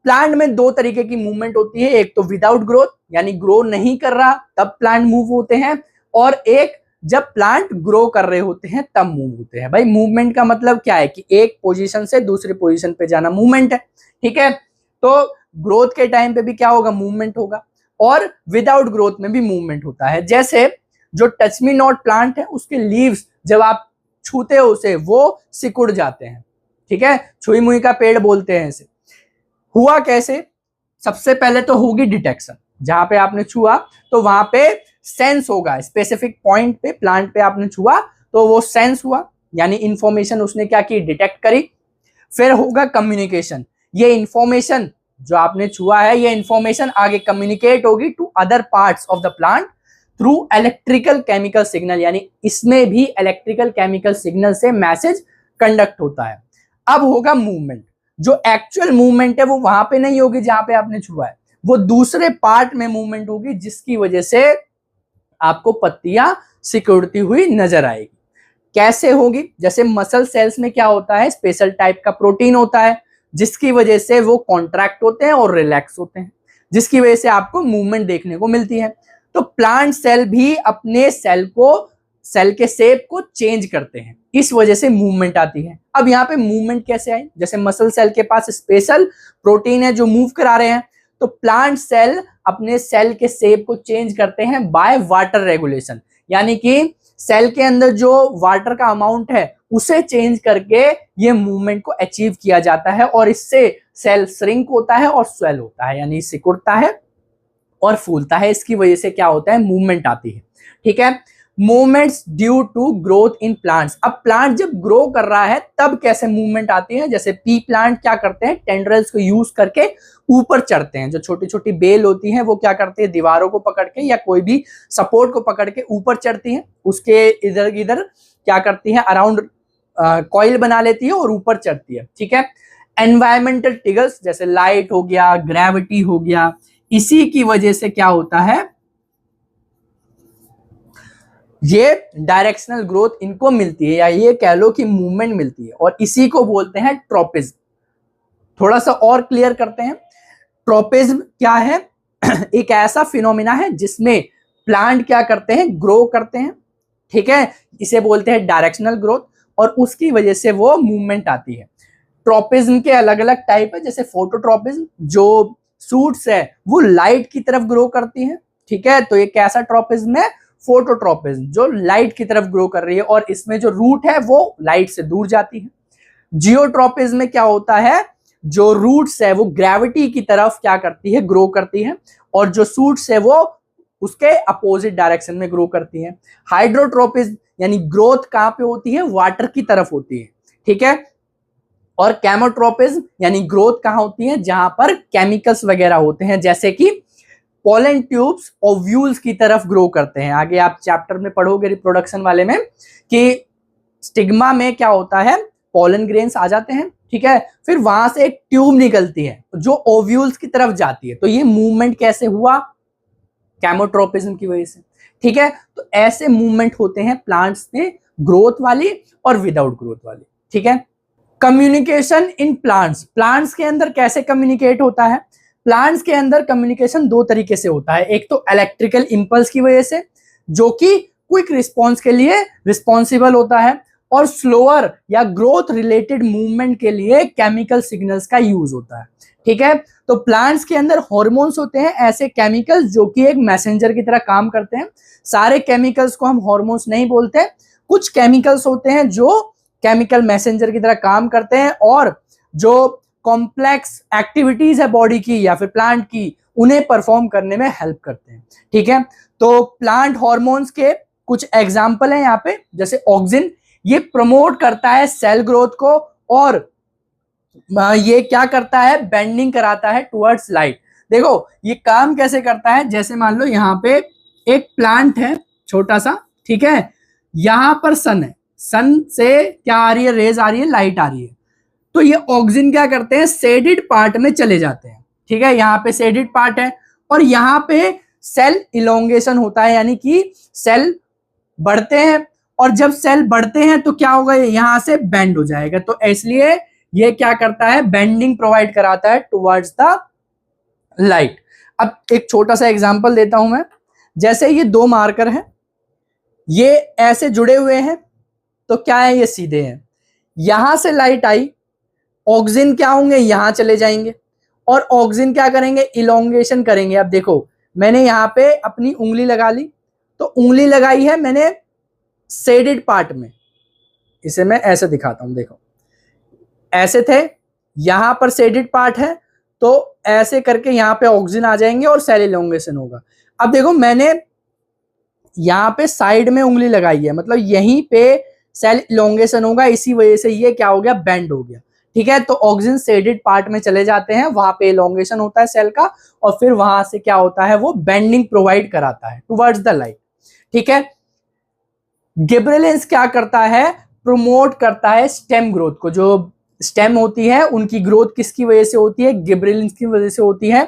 प्लांट में दो तरीके की मूवमेंट होती है, एक तो विदाउट ग्रोथ, यानी ग्रो नहीं कर रहा तब प्लांट मूव होते हैं, और एक जब प्लांट ग्रो कर रहे होते हैं तब मूव होते हैं। भाई मूवमेंट का मतलब क्या है कि एक पोजीशन से दूसरी पोजीशन पे जाना मूवमेंट है। ठीक है, तो ग्रोथ के टाइम पे भी क्या होगा, मूवमेंट होगा, और विदाउट ग्रोथ में भी मूवमेंट होता है। जैसे जो टच मी नॉट प्लांट है, उसके लीव्स जब आप छूते हो उसे, वो सिकुड़ जाते हैं। ठीक है, छुई मुई का पेड़ बोलते हैं इसे। हुआ कैसे, सबसे पहले तो होगी डिटेक्शन, जहां पे आपने छुआ तो वहां पे सेंस होगा, स्पेसिफिक पॉइंट पे प्लांट पे आपने छुआ तो वो सेंस हुआ, यानी इंफॉर्मेशन उसने क्या की, डिटेक्ट करी। फिर होगा कम्युनिकेशन, ये इंफॉर्मेशन जो आपने छुआ है, ये इंफॉर्मेशन आगे कम्युनिकेट होगी to other parts of the plant through electrical chemical signal, यानी इसमें भी इलेक्ट्रिकल केमिकल सिग्नल से मैसेज कंडक्ट होता है। अब होगा मूवमेंट, जो एक्चुअल मूवमेंट है वो वहां पे नहीं होगी जहां पे आपने छुआ है, वो दूसरे पार्ट में मूवमेंट होगी, जिसकी वजह से आपको पत्तियां सिकुड़ती हुई नजर आएगी। कैसे होगी, जैसे मसल सेल्स में क्या होता है, स्पेशल टाइप का प्रोटीन होता है, जिसकी वजह से वो कॉन्ट्रैक्ट होते हैं और रिलैक्स होते हैं, जिसकी वजह से आपको मूवमेंट देखने को मिलती है। तो प्लांट सेल भी अपने सेल के शेप को चेंज करते हैं, इस वजह से मूवमेंट आती है। अब यहाँ पे मूवमेंट कैसे आई, जैसे मसल सेल के पास स्पेशल प्रोटीन है जो मूव करा रहे हैं, तो प्लांट सेल अपने सेल के शेप को चेंज करते हैं बाय वाटर रेगुलेशन, यानी कि सेल के अंदर जो वाटर का अमाउंट है उसे चेंज करके ये मूवमेंट को अचीव किया जाता है, और इससे सेल श्रिंक होता है और स्वेल होता है, यानी सिकुड़ता है और फूलता है। इसकी वजह से क्या होता है, मूवमेंट आती है। ठीक है, movements due to growth in plants. अब प्लांट जब ग्रो कर रहा है तब कैसे मूवमेंट आती है, जैसे पी प्लांट क्या करते हैं, टेंड्रल्स को यूज करके ऊपर चढ़ते हैं, जो छोटी छोटी बेल होती हैं वो क्या करते हैं, दीवारों को पकड़ के या कोई भी सपोर्ट को पकड़ के ऊपर चढ़ती हैं, उसके इधर इधर क्या करती है, अराउंड कॉइल बना लेती है और ऊपर चढ़ती है। ठीक है, एनवायरमेंटल ट्रिगर्स जैसे लाइट हो गया, ग्रेविटी हो गया, इसी की वजह से क्या होता है, ये डायरेक्शनल ग्रोथ इनको मिलती है, या ये कह लो कि मूवमेंट मिलती है, और इसी को बोलते हैं ट्रोपिज्म। थोड़ा सा और क्लियर करते हैं, ट्रोपिज्म क्या है एक ऐसा फिनोमिना है जिसमें प्लांट क्या करते हैं, ग्रो करते हैं। ठीक है, इसे बोलते हैं डायरेक्शनल ग्रोथ, और उसकी वजह से वो मूवमेंट आती है। ट्रोपिज्म के अलग अलग टाइप है, जैसे फोटोट्रोपिज्म, जो सूट्स है वो लाइट की तरफ ग्रो करती हैं। ठीक है, तो ये कैसा ट्रोपिज्म है, फोटोट्रोपिज्म, जो लाइट की तरफ ग्रो कर रही है, और इसमें जो रूट है वो लाइट से दूर जाती है। जियोट्रोपिज्म में क्या होता है, जो रूट्स है वो ग्रेविटी की तरफ क्या करती है, ग्रो करती है, और जो सूट्स है वो उसके अपोजिट डायरेक्शन में ग्रो करती है। हाइड्रोट्रोपिज्म यानी ग्रोथ कहां पे होती है, वाटर की तरफ होती है। ठीक है, और कैमोट्रोपिज्म यानी ग्रोथ कहां होती है, जहां पर केमिकल्स वगैरह होते हैं, जैसे कि पोलन ट्यूब्स ओव्यूल्स की तरफ ग्रो करते हैं। आगे आप चैप्टर में पढ़ोगे रिप्रोडक्शन वाले में कि स्टिग्मा में क्या होता है, पोलन ग्रेन्स आ जाते हैं, ठीक है। फिर वहां से एक ट्यूब निकलती है जो ओव्यूल्स की तरफ जाती है। तो ये मूवमेंट कैसे हुआ? कैमोट्रोपिज्म की वजह से, ठीक है। तो ऐसे मूवमेंट होते हैं प्लांट्स में, ग्रोथ वाली और विदाउट ग्रोथ वाली, ठीक है। कम्युनिकेशन इन प्लांट्स, प्लांट्स के अंदर कैसे कम्युनिकेट होता है? प्लांट्स के अंदर कम्युनिकेशन दो तरीके से होता है। एक तो इलेक्ट्रिकल इंपल्स की वजह से, जो कि क्विक रिस्पॉन्स के लिए रिस्पॉन्सिबल होता है, और स्लोअर या ग्रोथ रिलेटेड मूवमेंट के लिए केमिकल सिग्नल्स का यूज होता है, ठीक है। तो प्लांट्स के अंदर हार्मोन्स होते हैं, ऐसे केमिकल्स जो कि एक मैसेंजर की तरह काम करते हैं। सारे केमिकल्स को हम हार्मोन्स नहीं बोलते, कुछ केमिकल्स होते हैं जो केमिकल मैसेंजर की तरह काम करते हैं, और जो कॉम्प्लेक्स एक्टिविटीज है बॉडी की या फिर प्लांट की, उन्हें परफॉर्म करने में हेल्प करते हैं, ठीक है। तो प्लांट हार्मोन्स के कुछ एग्जाम्पल है यहाँ पे, जैसे ऑक्सिन, ये प्रमोट करता है सेल ग्रोथ को, और ये क्या करता है? बेंडिंग कराता है टुवर्ड्स लाइट। देखो ये काम कैसे करता है, जैसे मान लो यहाँ पे एक प्लांट है छोटा सा, ठीक है, यहां पर सन है, सन से क्या आ रही है? रेज आ रही है, लाइट आ रही है। तो ये ऑक्सिन क्या करते हैं? शेडेड पार्ट में चले जाते हैं, ठीक है। यहाँ पे शेडेड पार्ट है, और यहाँ पे सेल इलोंगेशन होता है, यानी कि सेल बढ़ते हैं, और जब सेल बढ़ते हैं तो क्या होगा? यहां से बेंड हो जाएगा। तो इसलिए ये क्या करता है? बेंडिंग प्रोवाइड कराता है टुवर्ड्स द लाइट। अब एक छोटा सा एग्जांपल देता हूं मैं, जैसे ये दो मार्कर हैं, ये ऐसे जुड़े हुए हैं, तो क्या है? ये सीधे हैं। यहां से लाइट आई, ऑक्सिन क्या होंगे? यहां चले जाएंगे, और ऑक्सिन क्या करेंगे? इलोंगेशन करेंगे। अब देखो मैंने यहां पे अपनी उंगली लगा ली, तो उंगली लगाई है मैंने शेडेड पार्ट में, इसे मैं ऐसे दिखाता हूं, देखो ऐसे थे, यहां पर शेडेड पार्ट है, तो ऐसे करके यहां पे ऑक्सिन आ जाएंगे और सेल इलोंगेशन होगा। अब देखो मैंने यहां पे साइड में उंगली लगाई है, मतलब यहीं पे सेल इलोंगेशन होगा, इसी वजह से ये क्या हो गया? बेंड हो गया, ठीक है। तो ऑक्सिन शेडेड पार्ट में चले जाते हैं, वहां पे इलोंगेशन होता है सेल का, और फिर वहां से क्या होता है? वो बेंडिंग प्रोवाइड कराता है टुवर्ड्स द लाइट, ठीक है। गिबरेलिंस क्या करता है? प्रमोट करता है स्टेम ग्रोथ को। जो स्टेम होती है उनकी ग्रोथ किसकी वजह से होती है? गिबरेलिंस की वजह से होती है।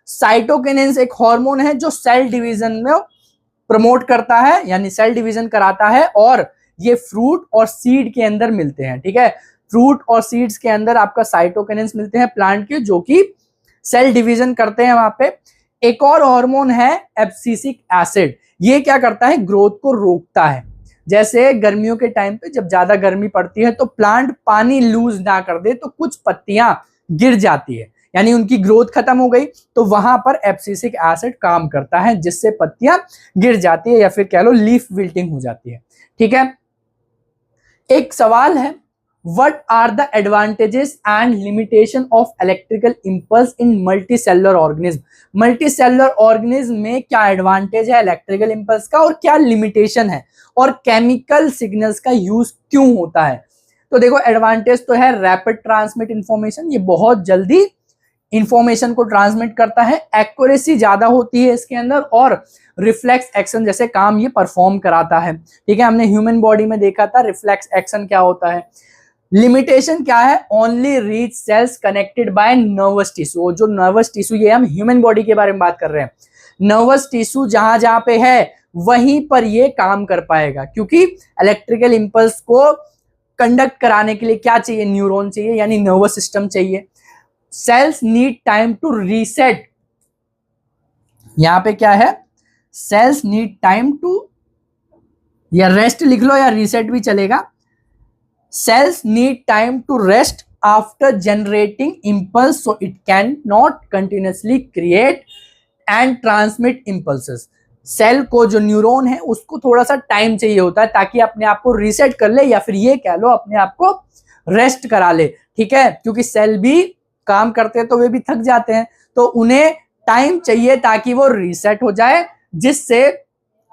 साइटोकिनिन्स एक हार्मोन है जो सेल डिवीजन में प्रमोट करता है, यानी सेल डिवीजन कराता है, और ये फ्रूट और सीड के अंदर मिलते हैं, ठीक है। फ्रूट और सीड्स के अंदर आपका साइटोकिनिन्स मिलते हैं प्लांट के, जो कि सेल डिवीजन करते हैं वहां पे। एक और हार्मोन है एब्सिसिक एसिड, ये क्या करता है? ग्रोथ को रोकता है। जैसे गर्मियों के टाइम पे जब ज्यादा गर्मी पड़ती है तो प्लांट पानी लूज ना कर दे तो कुछ पत्तियां गिर जाती है, यानी उनकी ग्रोथ खत्म हो गई, तो वहां पर एब्सिसिक एसिड काम करता है, जिससे पत्तियां गिर जाती है, या फिर कह लो लीफ विल्टिंग हो जाती है, ठीक है। एक सवाल है, What are the advantages and limitation of electrical impulse in multicellular organism? Multicellular organism में क्या एडवांटेज है इलेक्ट्रिकल इंपल्स का, और क्या लिमिटेशन है, और केमिकल सिग्नल्स का यूज क्यों होता है? तो देखो एडवांटेज तो है रैपिड ट्रांसमिट इंफॉर्मेशन, ये बहुत जल्दी इंफॉर्मेशन को ट्रांसमिट करता है, एक्यूरेसी ज्यादा होती है इसके अंदर, और रिफ्लेक्स एक्शन जैसे काम ये परफॉर्म कराता है, ठीक है। हमने ह्यूमन बॉडी में देखा था रिफ्लेक्स एक्शन क्या होता है। लिमिटेशन क्या है? Only reach cells connected by nervous tissue. जो नर्वस टिश्यू, ये हम ह्यूमन बॉडी के बारे में बात कर रहे हैं, नर्वस टिश्यू जहां जहां पे है वहीं पर ये काम कर पाएगा, क्योंकि इलेक्ट्रिकल इंपल्स को कंडक्ट कराने के लिए क्या चाहिए? न्यूरॉन चाहिए, यानी नर्वस सिस्टम चाहिए। Cells need time to reset, यहां पे क्या है? सेल्स नीड टाइम टू, या रेस्ट लिख लो या रीसेट भी चलेगा। Cells need time to rest after generating impulse, so it cannot continuously create and transmit impulses. Cell को जो न्यूरॉन है उसको थोड़ा सा टाइम चाहिए होता है ताकि अपने आप को रीसेट कर ले, या फिर ये कह लो अपने आप को रेस्ट करा ले, ठीक है। क्योंकि सेल भी काम करते हैं तो वे भी थक जाते हैं, तो उन्हें टाइम चाहिए ताकि वो रीसेट हो जाए, जिससे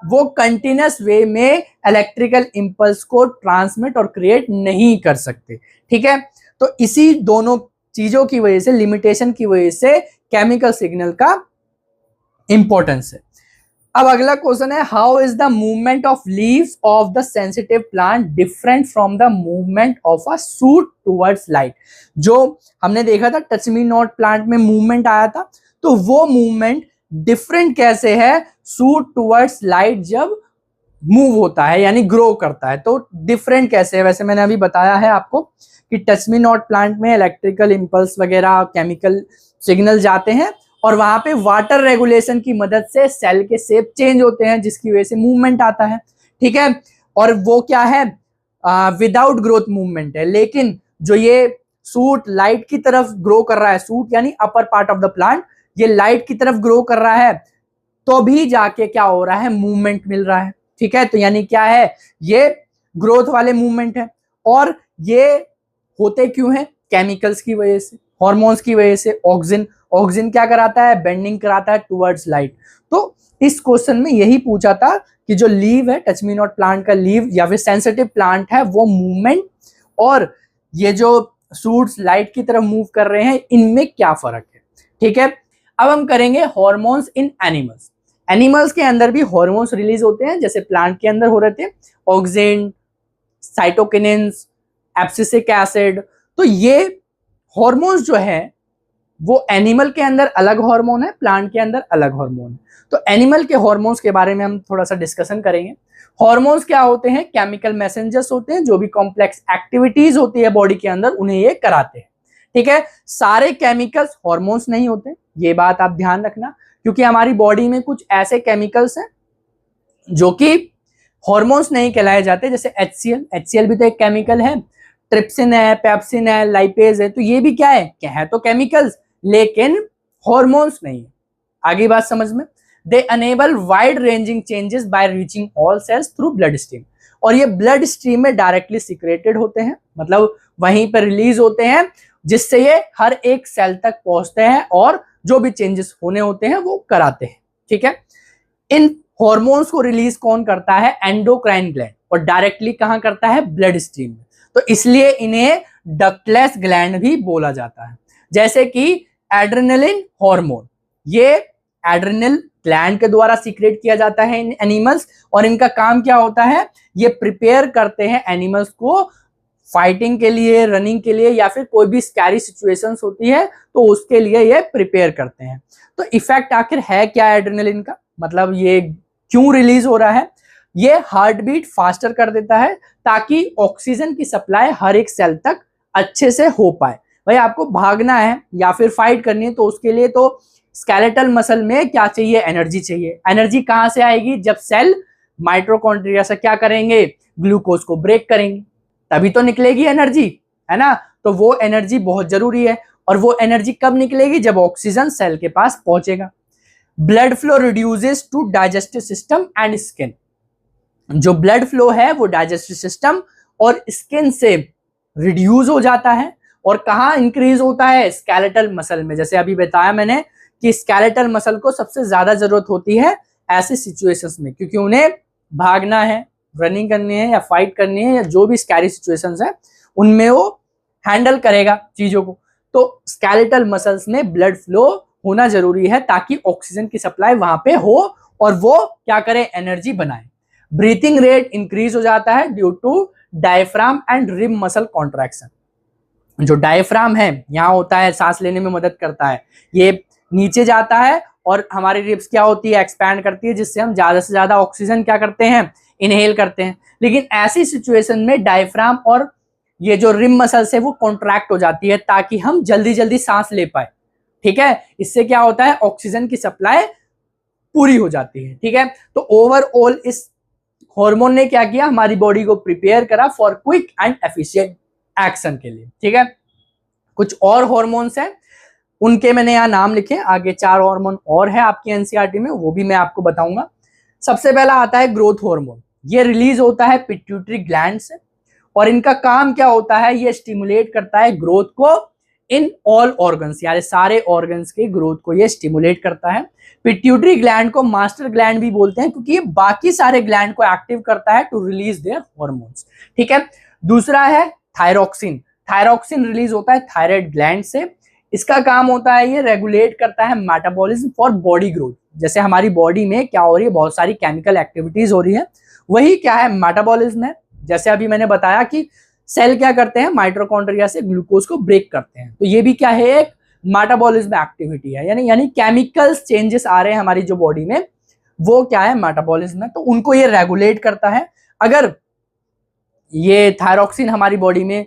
वो कंटिन्यूअस वे में इलेक्ट्रिकल इंपल्स को ट्रांसमिट और क्रिएट नहीं कर सकते, ठीक है। तो इसी दोनों चीजों की वजह से, लिमिटेशन की वजह से केमिकल सिग्नल का इंपॉर्टेंस है। अब अगला क्वेश्चन है, how is the movement of leaves of the sensitive plant different from the movement of a shoot towards light. जो हमने देखा था टच मी नॉट प्लांट में मूवमेंट आया था, तो वो मूवमेंट डिफरेंट कैसे है शूट टुवर्ड्स लाइट जब मूव होता है यानी ग्रो करता है, तो डिफरेंट कैसे है। वैसे मैंने अभी बताया है आपको कि टच मी नॉट प्लांट में इलेक्ट्रिकल इंपल्स वगैरह केमिकल सिग्नल जाते हैं और वहां पे वाटर रेगुलेशन की मदद से सेल के शेप चेंज होते हैं जिसकी वजह से मूवमेंट आता है, ठीक है। और वो क्या है, विदाउट ग्रोथ मूवमेंट है। लेकिन जो ये सूट लाइट की तरफ ग्रो कर रहा है, सूट यानी upper part of the plant, ये लाइट की तरफ ग्रो कर रहा है तो भी जाके क्या हो रहा है, मूवमेंट मिल रहा है, ठीक है। तो यानी क्या है, ये ग्रोथ वाले मूवमेंट है। और ये होते क्यों है, केमिकल्स की वजह से, हॉर्मोन्स की वजह से। ऑक्सिजन क्या कराता है, बेंडिंग कराता है टुवर्ड्स लाइट। तो इस क्वेश्चन में यही पूछा था कि जो लीव है, टच मी नॉट प्लांट का लीव या फिर सेंसिटिव प्लांट है, वो मूवमेंट और ये जो सूट्स लाइट की तरफ मूव कर रहे हैं, इनमें क्या फर्क है, ठीक है। अब हम करेंगे हॉर्मोन्स इन एनिमल्स। एनिमल्स के अंदर भी हॉर्मोन्स रिलीज होते हैं जैसे प्लांट के अंदर हो रहे थे, ऑक्सिन, साइटोकिनिन्स, एब्सिसिक एसिड। तो ये हॉर्मोन्स जो है वो एनिमल के अंदर अलग हार्मोन है, प्लांट के अंदर अलग हार्मोन है। तो एनिमल के हार्मोन्स के बारे में हम थोड़ा सा डिस्कशन करेंगे। हार्मोन्स क्या होते हैं, केमिकल मैसेंजर्स होते हैं, जो भी कॉम्प्लेक्स एक्टिविटीज होती है बॉडी के अंदर उन्हें ये कराते हैं, ठीक है। सारे केमिकल्स हार्मोन्स नहीं होते, ये बात आप ध्यान रखना, क्योंकि हमारी बॉडी में कुछ ऐसे केमिकल्स हैं जो कि हार्मोन्स नहीं कहलाए जाते, जैसे HCl भी तो एक केमिकल है, ट्रिप्सिन है, पेप्सिन है, लाइपेज है, तो ये भी क्या है तो केमिकल्स, लेकिन हॉर्मोन्स नहीं है। आगे बात समझ में, they enable wide ranging changes by reaching all cells through blood stream. और ये ब्लड स्ट्रीम में डायरेक्टली सिक्रेटेड होते हैं, मतलब वहीं पर रिलीज होते हैं, जिससे ये हर एक सेल तक पहुंचते हैं और जो भी चेंजेस होने होते हैं वो कराते हैं, ठीक है। इन हॉर्मोन्स को रिलीज कौन करता है, एंडोक्राइन ग्लैंड, और डायरेक्टली कहां करता है, ब्लड स्ट्रीम में। तो इसलिए इन्हें डक्टलेस ग्लैंड भी बोला जाता है। जैसे कि एड्रेनलिन हार्मोन, ये एड्रेनल ग्लैंड के द्वारा सीक्रेट किया जाता है इन एनिमल्स, और इनका काम क्या होता है, ये प्रिपेयर करते हैं एनिमल्स को फाइटिंग के लिए, रनिंग के लिए, या फिर कोई भी स्कैरी सिचुएशंस होती है तो उसके लिए ये प्रिपेयर करते हैं। तो इफेक्ट आखिर है क्या एड्रेनलिन का, मतलब ये क्यों रिलीज हो रहा है, ये हार्ट बीट फास्टर कर देता है ताकि ऑक्सीजन की सप्लाई हर एक सेल तक अच्छे से हो पाए। भाई आपको भागना है या फिर फाइट करनी है तो उसके लिए तो स्केलेटल मसल में क्या चाहिए, एनर्जी चाहिए। एनर्जी कहां से आएगी, जब सेल माइटोकॉन्ड्रिया से क्या करेंगे, ग्लूकोज को ब्रेक करेंगे, तभी तो निकलेगी एनर्जी, है ना। तो वो एनर्जी बहुत जरूरी है, और वो एनर्जी कब निकलेगी, जब ऑक्सीजन सेल के पास पहुंचेगा। Blood flow reduces to digestive system and skin. जो ब्लड फ्लो है वो डाइजेस्टिव सिस्टम और स्किन से रिड्यूस हो जाता है, और कहाँ इंक्रीज होता है, स्केलेटल मसल में। जैसे अभी बताया मैंने कि स्केलेटल मसल को सबसे ज्यादा जरूरत होती है ऐसे सिचुएशंस में, क्योंकि उन्हें भागना है, रनिंग करनी है या फाइट करनी है, या जो भी स्कैरी सिचुएशंस है उनमें वो हैंडल करेगा चीजों को। तो स्केलेटल मसल्स में ब्लड फ्लो होना जरूरी है ताकि ऑक्सीजन की सप्लाई वहां पे हो और वो क्या करे, एनर्जी बनाए। ब्रीथिंग रेट इंक्रीज हो जाता है due to diaphragm and rib muscle contraction. जो डायफ्राम है यहाँ होता है, सांस लेने में मदद करता है, ये नीचे जाता है और हमारी रिब्स क्या होती है, एक्सपैंड करती है, जिससे हम ज्यादा से ज्यादा ऑक्सीजन क्या करते हैं, इनहेल करते हैं। लेकिन ऐसी सिचुएशन में डायफ्राम और ये जो रिम मसल्स है वो कॉन्ट्रैक्ट हो जाती है ताकि हम जल्दी जल्दी सांस ले पाए, ठीक है। इससे क्या होता है, ऑक्सीजन की सप्लाई पूरी हो जाती है, ठीक है। तो ओवरऑल इस हार्मोन ने क्या किया, हमारी बॉडी को प्रिपेयर करा for quick and efficient action के लिए, ठीक है। कुछ और हार्मोन्स हैं, उनके मैंने यहाँ नाम लिखे, आगे 4 हार्मोन और है आपकी एनसीईआरटी में, वो भी मैं आपको बताऊंगा। सबसे पहला आता है ग्रोथ हार्मोन। ये रिलीज होता है पिट्यूटरी ग्लैंड से, और इनका काम क्या होता है, ये स्टिमुलेट करता है ग्रोथ को इन ऑल ऑर्गन्स, यानी सारे ऑर्गन्स के ग्रोथ को ये स्टिमुलेट करता है। पिट्यूटरी ग्लैंड को मास्टर ग्लैंड भी बोलते हैं क्योंकि ये बाकी सारे ग्लैंड को एक्टिव करता है टू रिलीज देयर हार्मोन्स, ठीक है। दूसरा है थायरोक्सिन। थायरोक्सिन रिलीज होता है थायराइड ग्लैंड से, इसका काम होता है ये रेगुलेट करता है मेटाबॉलिज्म फॉर बॉडी ग्रोथ। जैसे हमारी बॉडी में क्या हो रही है, बहुत सारी केमिकल एक्टिविटीज हो रही है, वही क्या है, मेटाबॉलिज्म है। जैसे अभी मैंने बताया कि सेल क्या करते हैं, माइटोकॉन्ड्रिया से ग्लूकोज को ब्रेक करते हैं, तो ये भी क्या है, एक मेटाबॉलिज्म एक्टिविटी है। यानी केमिकल्स चेंजेस आ रहे हैं हमारी जो बॉडी में, वो क्या है, मेटाबॉलिज्म है, तो उनको ये रेगुलेट करता है। अगर ये थायरॉक्सिन हमारी बॉडी में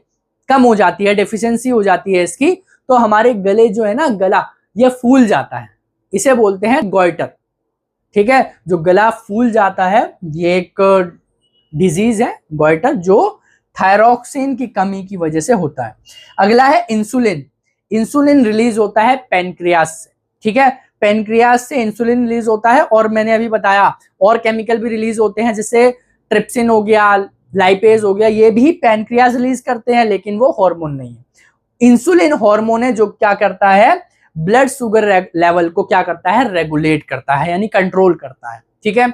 कम हो जाती है, डेफिशिएंसी हो जाती है इसकी, तो हमारे गले जो है ना, गला ये फूल जाता है, इसे बोलते हैं गॉइटर। ठीक है, जो गला फूल जाता है ये एक डिजीज है गॉइटर, जो थायरॉक्सिन की कमी की वजह से होता है। अगला है इंसुलिन। इंसुलिन रिलीज होता है पेनक्रियास से। ठीक है, पेनक्रियास से इंसुलिन रिलीज होता है, और मैंने अभी बताया और केमिकल भी रिलीज होते हैं, जैसे ट्रिप्सिन हो गया, लाइपेज हो गया, ये भी पेनक्रियास रिलीज करते हैं, लेकिन वो हार्मोन नहीं है। इंसुलिन हार्मोन है जो क्या करता है, ब्लड शुगर लेवल को क्या करता है, रेगुलेट करता है, यानी कंट्रोल करता है। ठीक है,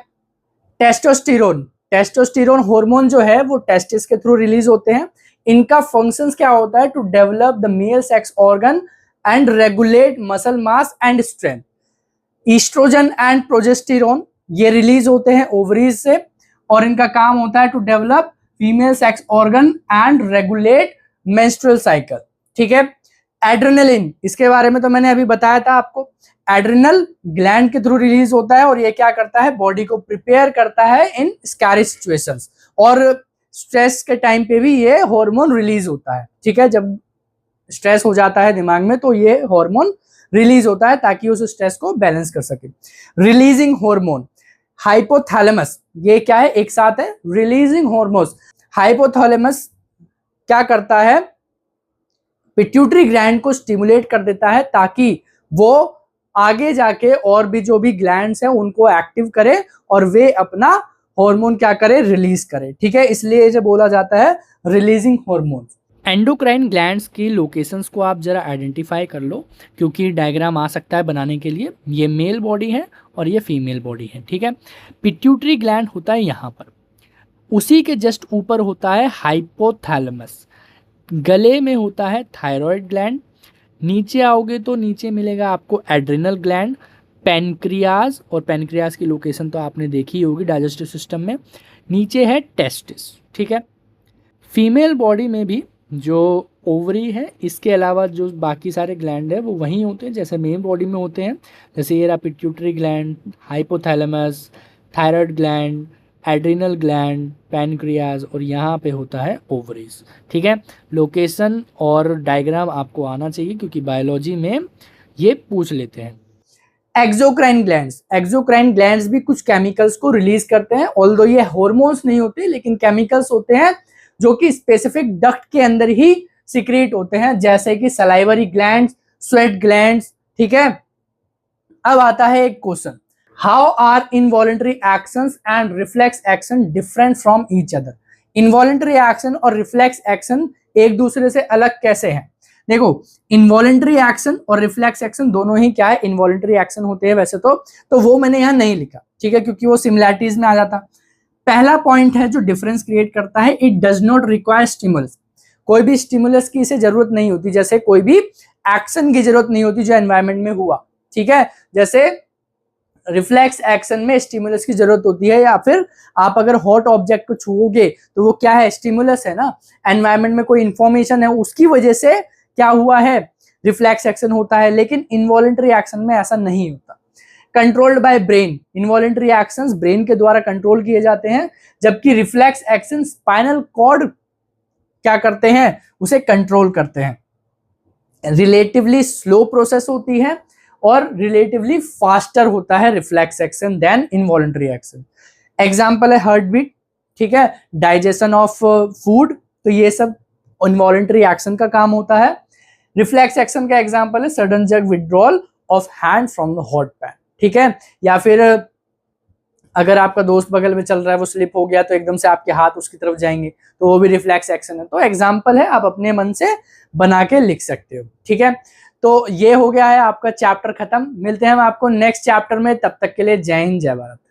टेस्टोस्टेरोन। टेस्टोस्टेरोन हार्मोन जो है वो टेस्टिस के थ्रू रिलीज होते हैं। इनका फंक्शंस क्या होता है, to develop the male sex organ and regulate muscle mass and strength. Oestrogen and progesterone ये रिलीज होते हैं ओवरीज से, और इनका काम होता है to develop female sex organ and regulate menstrual cycle. ठीक है, एड्रेनलिन, इसके बारे में तो मैंने अभी बताया था आपको। एड्रिनल ग्लैंड के थ्रू रिलीज होता है, और ये क्या करता है, बॉडी को प्रिपेयर करता है इन स्कैरी सिचुएशंस, और स्ट्रेस के टाइम पे भी ये हार्मोन रिलीज होता है। ठीक है, जब स्ट्रेस हो जाता है दिमाग में तो ये हार्मोन रिलीज होता है ताकि उस स्ट्रेस को बैलेंस कर सके। रिलीजिंग हार्मोन, हाइपोथैलेमस, ये क्या है, एक साथ है, रिलीजिंग हार्मोन्स। हाइपोथैलेमस क्या करता है, पिट्यूटरी ग्लैंड को स्टिमुलेट कर देता है ताकि वो आगे जाके और भी जो भी ग्लैंड्स हैं उनको एक्टिव करे और वे अपना हार्मोन क्या करे, रिलीज करे। ठीक है, इसलिए इसे बोला जाता है रिलीजिंग हार्मोन। एंडोक्राइन ग्लैंड्स की लोकेशंस को आप जरा आइडेंटिफाई कर लो, क्योंकि डायग्राम आ सकता है बनाने के लिए। ये मेल बॉडी है और ये फीमेल बॉडी है। ठीक है, पिट्यूटरी ग्लैंड होता है यहाँ पर, उसी के जस्ट ऊपर होता है हाइपोथैलेमस, गले में होता है थायराइड ग्लैंड, नीचे आओगे तो नीचे मिलेगा आपको एड्रिनल ग्लैंड, पैनक्रियाज, और पैनक्रियाज की लोकेशन तो आपने देखी होगी डाइजेस्टिव सिस्टम में, नीचे है टेस्टिस। ठीक है, फीमेल बॉडी में भी जो ओवरी है, इसके अलावा जो बाकी सारे ग्लैंड है वो वहीं होते हैं जैसे मेन बॉडी में होते हैं, जैसे ये रहा pituitary gland, hypothalamus, thyroid gland, adrenal gland, pancreas, और यहाँ पे होता है ओवरीज। ठीक है, लोकेशन और डायग्राम आपको आना चाहिए क्योंकि बायोलॉजी में ये पूछ लेते हैं। एक्सोक्राइन ग्लैंड्स, एक्सोक्राइन ग्लैंड्स भी कुछ केमिकल्स को रिलीज करते हैं, ऑल्दो ये हार्मोन्स नहीं होते लेकिन केमिकल्स होते हैं जो कि स्पेसिफिक डक्ट के अंदर ही सिक्रीट होते हैं, जैसे कि सलाइवरी ग्लैंड्स, स्वेट ग्लैंड्स। ठीक है, अब आता है एक question, how are involuntary actions and reflex action different from each other. Involuntary action और रिफ्लेक्स एक्शन एक दूसरे से अलग कैसे हैं। देखो, इनवॉलंटरी एक्शन और रिफ्लेक्स एक्शन दोनों ही क्या है, इनवॉलंटरी एक्शन होते हैं वैसे तो वो मैंने यहाँ नहीं लिखा। ठीक है, क्योंकि वो सिमिलैरिटीज में आ जाता। पहला पॉइंट है जो डिफरेंस क्रिएट करता है, it does not require stimulus. कोई भी स्टिमुलस की इसे जरूरत नहीं होती, जैसे कोई भी एक्शन की जरूरत नहीं होती जो एनवायरमेंट में हुआ। ठीक है, जैसे रिफ्लेक्स एक्शन में स्टिमुलस की जरूरत होती है, या फिर आप अगर हॉट ऑब्जेक्ट को छुओगे तो वो क्या है, स्टिमुलस है ना, एनवायरमेंट में कोई इंफॉर्मेशन है उसकी वजह से क्या हुआ है, रिफ्लेक्स एक्शन होता है। लेकिन इनवॉलंटरी एक्शन में ऐसा नहीं होता। Controlled by brain, involuntary actions brain के द्वारा कंट्रोल किए जाते हैं, जबकि रिफ्लेक्स एक्शन स्पाइनल कॉर्ड क्या करते हैं, उसे कंट्रोल करते हैं। रिलेटिवली स्लो प्रोसेस होती है और रिलेटिवली फास्टर होता है reflex action than involuntary action. Example है हार्ट बीट। ठीक है, डाइजेशन ऑफ फूड, तो ये सब इनवॉलंटरी एक्शन का काम होता है। रिफ्लेक्स एक्शन का एग्जांपल है sudden jerk withdrawal of hand from the hot pan. ठीक है, या फिर अगर आपका दोस्त बगल में चल रहा है, वो स्लिप हो गया तो एकदम से आपके हाथ उसकी तरफ जाएंगे, तो वो भी रिफ्लेक्स एक्शन है। तो एग्जांपल है, आप अपने मन से बना के लिख सकते हो। ठीक है, तो ये हो गया है आपका चैप्टर खत्म। मिलते हैं हम आपको नेक्स्ट चैप्टर में, तब तक के लिए जय हिंद जय भारत।